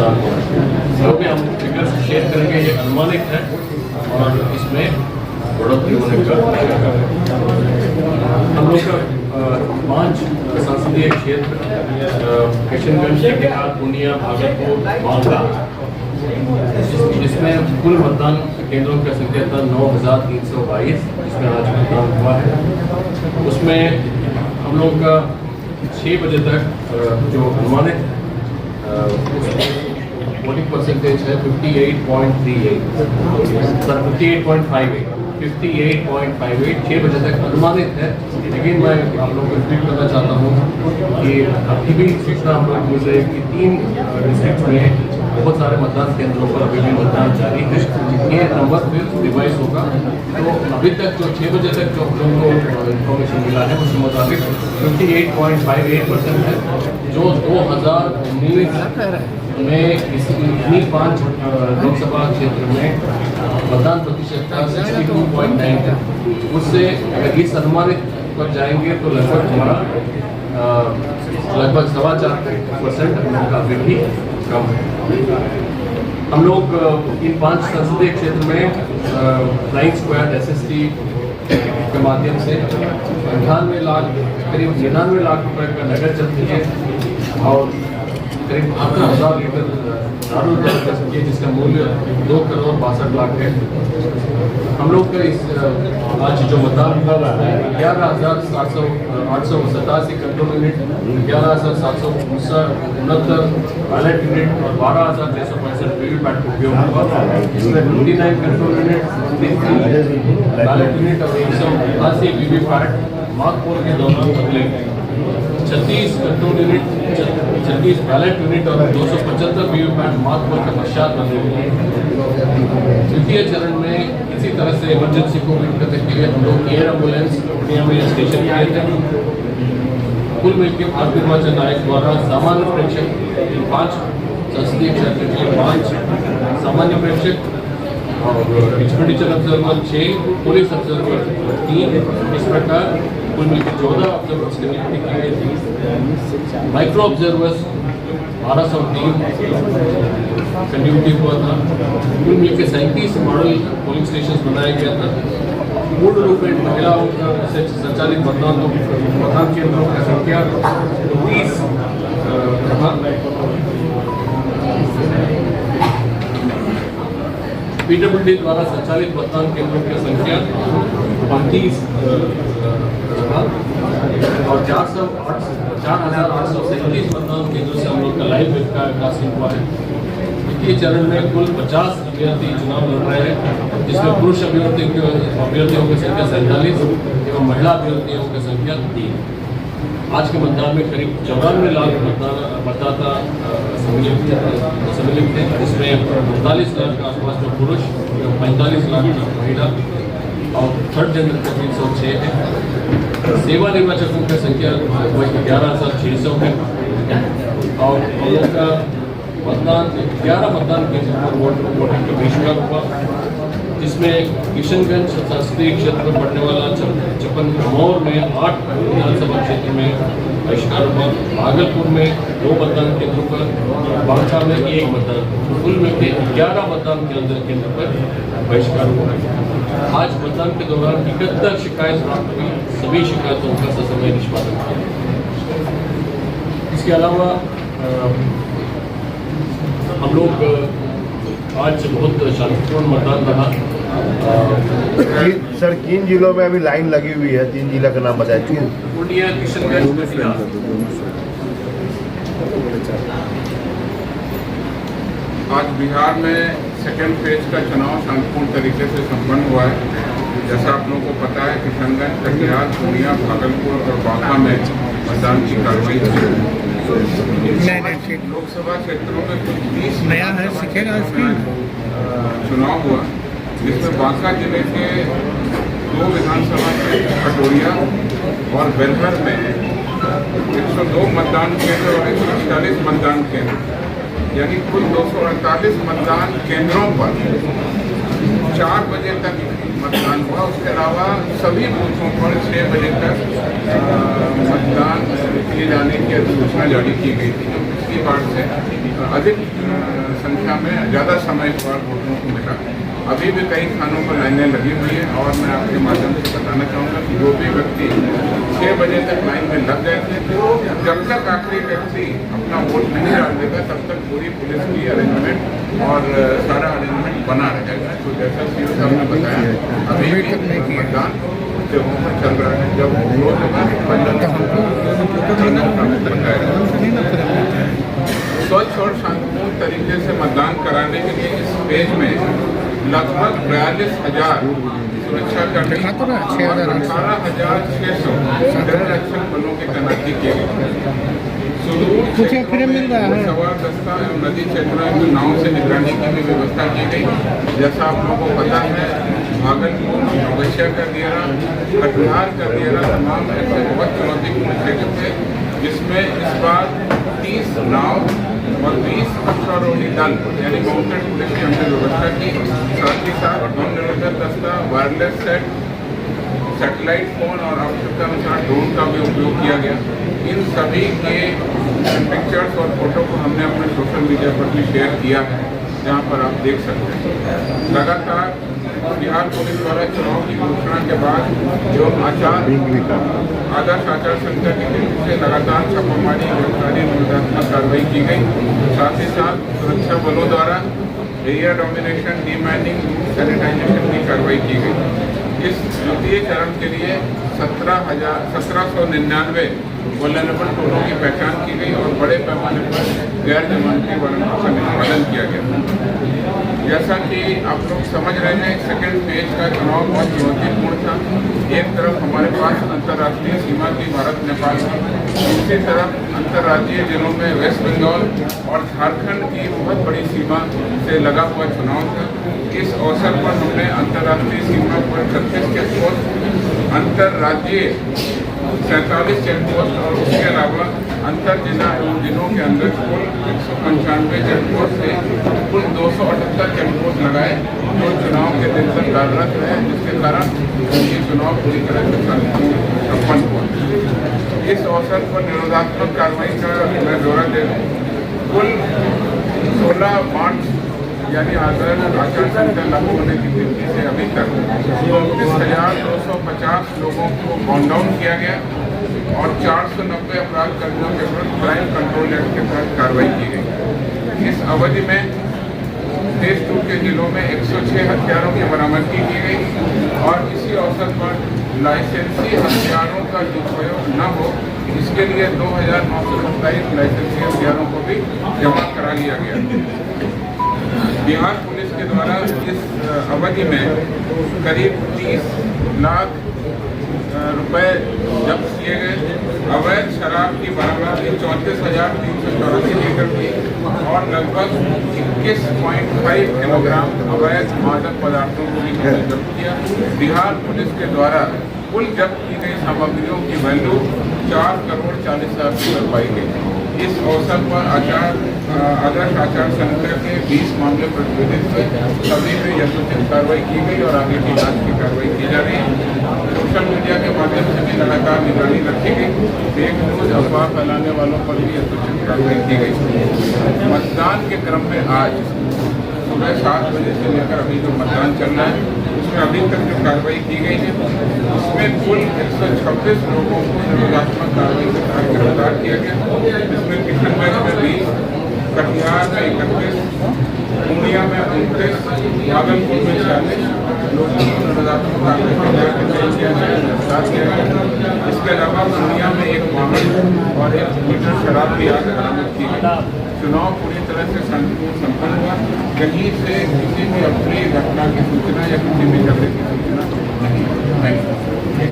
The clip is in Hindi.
मतदान हुआ है। जो भी हम फिगर्स शेयर करेंगे ये अनुमानित है और इसमें बढ़ोतरी होने का हम लोग का 5 संसदीय क्षेत्र किशनगंज, कटिहार, पूर्णिया, भागलपुर, बांका, जिसमें कुल मतदान केंद्रों की संख्या था 9,322, जिसमें आज मतदान हुआ है। उसमें हम लोग का 6 बजे तक जो अनुमानित वोटिंग परसेंटेज है 58.58, 6 बजे तक अनुमानित है। लेकिन मैं आप लोगों को रिपीट करना चाहता हूँ कि अभी भी सूचना हम लोग मिल रही है कि 3 डिस्ट्रिक्ट में बहुत सारे मतदान केंद्रों पर अभी भी मतदान जारी है। ये नंबर फिर रिवाइज होगा। तो अभी तक जो 6 बजे तक जो हम लोग को इन्फॉर्मेशन मिला है उसके मुताबिक 58.58% है, जो 2019 में इन्हीं 5 लोकसभा क्षेत्र में मतदान प्रतिशत था 62.9 था। उससे अगर इस अनुमानित पर जाएंगे तो लगभग हमारा लगभग 4.25% हम लोग का अभी भी कम है। हम लोग इन 5 संसदीय क्षेत्र में फ्लाइंग स्क्वाड SST के माध्यम से 98 लाख करीब 99 लाख रुपए का नगद जब्त किए और करीब 72,000 लीटर दारू जब्त कर सके, जिसका मूल्य 2,62,00,000 है। हम लोग का इस आज जो मतदान हुआ है 11,887 कंट्रोल यूनिट, 11,769 बैलेट यूनिट और 12,665 वीवीपैट का उपयोग हुआ। इसमें 29 कंट्रोल यूनिट, 33 बैलेट यूनिट और 188 वीवीपैट मार्कपोल के दौरान बदले, 36 कंट्रोल यूनिट, 36 बैलेट यूनिट और 275 वीवीपैट मार्कपोल के पश्चात बदले। द्वितीय चरण में इसी तरह से इमरजेंसी को भी करने के लिए हम लोग एयर एम्बुलेंस पूर्णिया में स्टेशन किए थे। कुल मिलकर भारतीय निर्वाचन आयोग द्वारा सामान्य प्रेक्षक 5 संसदीय क्षेत्र के 5 सामान्य प्रेक्षक और एक्सपेंडिचर ऑब्जर्वर 6, पुलिस ऑब्जर्वर 3, इस प्रकार कुल मिलकर 14 ऑब्जर्वर्स की नियुक्ति की गई थी। माइक्रो ऑब्जर्वर्स 1203 का नियुक्ति हुआ था। कुल मिलकर 37 मॉडल पोलिंग स्टेशन बनाया गया था। पूर्ण रूप में महिलाओं से संचालित मतदान केंद्रों की संख्या 30 PWD द्वारा संचालित मतदान केंद्रों की संख्या 32 और 4,837 मतदान केंद्रों से हम लोग का लाइव वेबकास्टिंग हुआ है। द्वितीय चरण में कुल 50 अभ्यर्थी चुनाव लड़ रहे हैं, जिसमें पुरुष अभ्यर्थियों की संख्या 47 एवं महिला अभ्यर्थियों की संख्या 3। आज के मतदान में करीब 54 लाख मतदाता सम्मिलित थे, जिसमें 45 लाख के आसपास में पुरुष एवं 45 लाख महिला और थर्ड जेंडर का 306 है। सेवा निर्वाचकों की संख्या 11,600 है और हम लोग का मतदान 11 मतदान केंद्र पर वोटिंग का बहिष्कार हुआ, जिसमें किशनगंज संसदीय क्षेत्र में पड़ने वाला चपनमौर में 8 विधानसभा क्षेत्र में बहिष्कार हुआ, भागलपुर में 2 मतदान केंद्रों पर, बांका में 1 मतदान, कुल मिलकर 11 मतदान केंद्र पर बहिष्कार हुआ है। आज मतदान के दौरान 71 शिकायत प्राप्त हुई, सभी शिकायतों का ससमय निष्पादन किया। इसके अलावा हम लोग आज बहुत शांतिपूर्ण मतदान रहा। सर किन जिलों में अभी लाइन लगी हुई है? 3 जिला का नाम बताइए। पूर्णिया, किशनगंज, कटिहार। आज बिहार में सेकेंड फेज का चुनाव शांतिपूर्ण तरीके से संपन्न हुआ है। जैसा आप लोगों को पता है, किशनगंज, कटिहार, पूर्णिया, भागलपुर और बांका में मतदान की कार्रवाई हुई। लोकसभा क्षेत्रों में कुल 30 नया है सीखेगा चुनाव हुआ, जिसमें बांका जिले के 2 विधानसभा क्षेत्र कटोरिया और बेलहर में 102 मतदान केंद्र और 140 मतदान केंद्र, यानी कुल 248 मतदान केंद्रों पर 4 बजे तक मतदान हुआ। उसके अलावा सभी बूथों पर 6 बजे तक मतदान किए जाने की अधिसूचना जारी की गई थी। की बार से अधिक संख्या में ज़्यादा समय इस बार वोटरों को मिला। अभी भी कई स्थानों पर लाइनें लगी हुई हैं और मैं आपके माध्यम से बताना चाहूँगा कि जो भी व्यक्ति 6 बजे तक लाइन में लग गए थे, जब तक आखिरी व्यक्ति अपना वोट नहीं डाल देगा तब तक पूरी पुलिस की अरेंजमेंट और सारा अरेंजमेंट बना रहेगा। तो जैसा सीओ साहब ने बताया, अभी भी मतदान जगहों पर चल रहा है। जब क्लोज होगा स्वच्छ और शांतिपूर्ण तरीके से मतदान कराने के लिए इस पेज में लगभग 42,000 सुरक्षा कर्मी 18,600 रक्षक बलों की तैनाती की गई। सवार दस्ता एवं नदी क्षेत्रों में नाव से निगरानी की भी व्यवस्था की गई। जैसा आप लोगों को पता है, भागलपुर, नौगछिया का दियरा, कटिहार का दियरा तमाम ऐसे बहुत चुनौतीपूर्ण क्षेत्र थे, जिसमें इस बार 30 नाव और 20 अश्वारोही दल यानी माउंटेड पुलिस की हमने व्यवस्था की। साथ ही साथ बम निरोधक दस्ता, वायरलेस सेट, सैटेलाइट फोन और आवश्यकतानुसार ड्रोन का भी उपयोग किया गया। इन सभी के पिक्चर्स और फोटो को हमने अपने सोशल मीडिया पर भी शेयर किया है, जहां पर आप देख सकते हैं। लगातार बिहार पुलिस द्वारा चुनाव की घोषणा के बाद जो आदर्श आचार संहिता की नीति से लगातार छापामारी, गिरफ्तारी, निरोधात्मक कार्रवाई की गई। साथ ही साथ सुरक्षा बलों द्वारा एरिया डोमिनेशन, डीमैनिंग, सैनिटाइजेशन की कार्रवाई की गई। इस द्वितीय चरण के लिए 1799 वल्नरेबल टोलों की पहचान की गई और बड़े पैमाने पर गैर जमानती वारंटों का निष्पादन किया गया। जैसा कि आप लोग समझ रहे हैं, सेकेंड फेज का चुनाव बहुत चुनौतीपूर्ण था। एक तरफ हमारे पास अंतर्राष्ट्रीय सीमा की भारत नेपाल थी, दूसरी तरफ अंतर्राज्यीय जिलों में वेस्ट बंगाल और झारखंड की बहुत बड़ी सीमा से लगा हुआ चुनाव था। इस अवसर पर हमने अंतर्राष्ट्रीय सीमा पर 36 चेक पोस्ट, अंतर्राज्यीय 47 चेक पोस्ट और उसके अलावा अंतर जिला एवं जिलों के अंदर कुल 195 चेक पोस्ट से कुल 278 चेक पोस्ट लगाए, जो चुनाव के दिन तक कार्यरत रहे, जिसके कारण ये चुनाव पूरी तरह से संपन्न हुआ। इस अवसर पर निरोधात्मक कार्रवाई का मैं ब्यौरा दे दूँ। कुल 16 मार्च यानी आदर्श आचार संहिता लागू होने की तिथि से अभी तक 29,250 लोगों को बाउंड डाउन किया गया और 490 अपराध कर्मियों के विरुद्ध क्राइम कंट्रोल एक्ट के तहत कार्रवाई की गई। इस अवधि में फेज 2 के जिलों में 106 हथियारों की बरामदगी की गई और इसी अवसर पर लाइसेंसी हथियारों का दुरुपयोग न हो, इसके लिए 2,927 लाइसेंसी हथियारों को भी जमा करा लिया गया। बिहार पुलिस के द्वारा इस अवधि में करीब 30 लाख रुपए जब्त किए गए। अवैध शराब की बरामदगी 34,384 लीटर की और लगभग 21.5 किलोग्राम अवैध मादक पदार्थों को भी जब्त किया। बिहार पुलिस के द्वारा कुल जब्त की गई सामग्रियों की वैल्यू 4,40,00,000 पाई गई। इस अवसर पर आदर्श आचार संहिता के 20 मामले प्रतिवेदित हुए, सभी में यथोचित कार्रवाई की गई और आगे की जांच की कार्रवाई की जा रही है। सोशल मीडिया के माध्यम से भी लगातार निगरानी रखी गई। फेक न्यूज, अफवाह फैलाने वालों पर भी यथोचित कार्रवाई की गई। मतदान के क्रम में आज सुबह 7 बजे से लेकर अभी जो मतदान चल रहा है, उसमें अभी तक जो कार्रवाई की गई है, उसमें कुल 126 लोगों को निरोधात्मक कार्रवाई के तहत गिरफ्तार किया गया, जिसमें किशनगंज में 20, कटिहार में 31, पूर्णिया में 29, भागलपुर में 46 लोगों को निरोधात्मक कार्रवाई के तहत गिरफ्तार किया गया। इसके अलावा पूर्णिया में 1 वाहन और 1 लीटर शराब भी आज बरामद की गई। चुनाव पूरी तरह से शांतिपूर्ण संपन्न हुआ। कहीं से किसी भी अप्रिय घटना की सूचना या किसी भी झगड़े की सूचना नहीं।